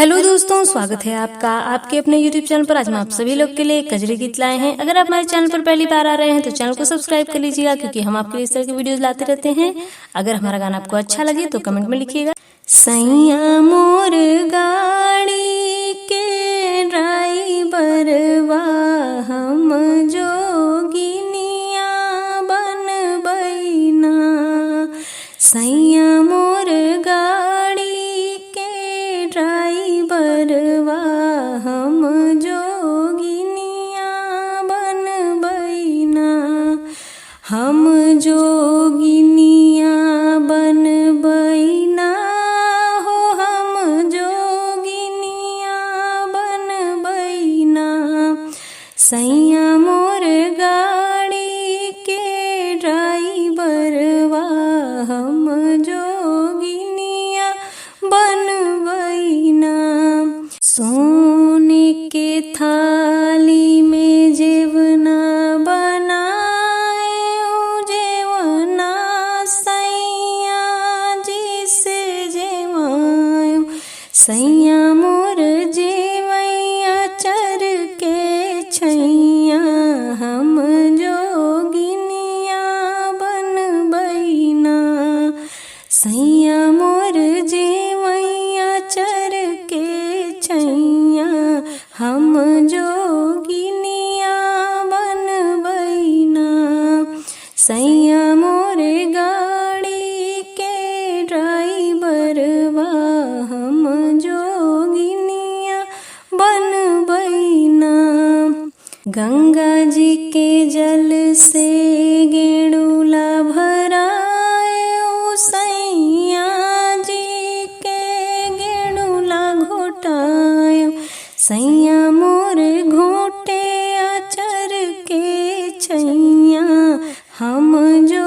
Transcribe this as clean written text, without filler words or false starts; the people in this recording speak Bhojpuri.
हेलो दोस्तों, स्वागत है आपका आपके अपने YouTube चैनल पर। आज हम आप सभी लोग के लिए एक कजरी गीत लाए हैं। अगर आप हमारे चैनल पर पहली बार आ रहे हैं तो चैनल को सब्सक्राइब कर लीजिएगा, क्योंकि हम आपके लिए इस तरह की वीडियोस लाते रहते हैं। अगर हमारा गाना आपको अच्छा लगे तो कमेंट में लिखिएगा। सैया मोर गाड़ी के ड्राइवरवा हम जोगिनिया बनबैना। सैया मोर गाड़ी के ड्राइवरवा हम जोगिनिया बनबैना। हम जोगिनिया बनबैना हो, हम जोगिनिया बनबैना। सैया मोर गाड़ी के ड्राइवरवा हम जोगिनिया बनबैना। सोने के थाली में जेवना बनाए, जेवना सैया जी से जेवायो। सैया मोर जेवैया चर के छैया हम जोगिनिया बनबैना। सैया मोर जेवैया चर के छैया हम जोगिनिया बनबैना। सैया मोर गाड़ी के ड्राइवरवा हम जोगिनिया बनबैना। गंगा जी के जल से गेड़ूला भरायो, सैया जी के गेड़ूला घोटायो। सैया मोर घोटे आचर के छैया हम जो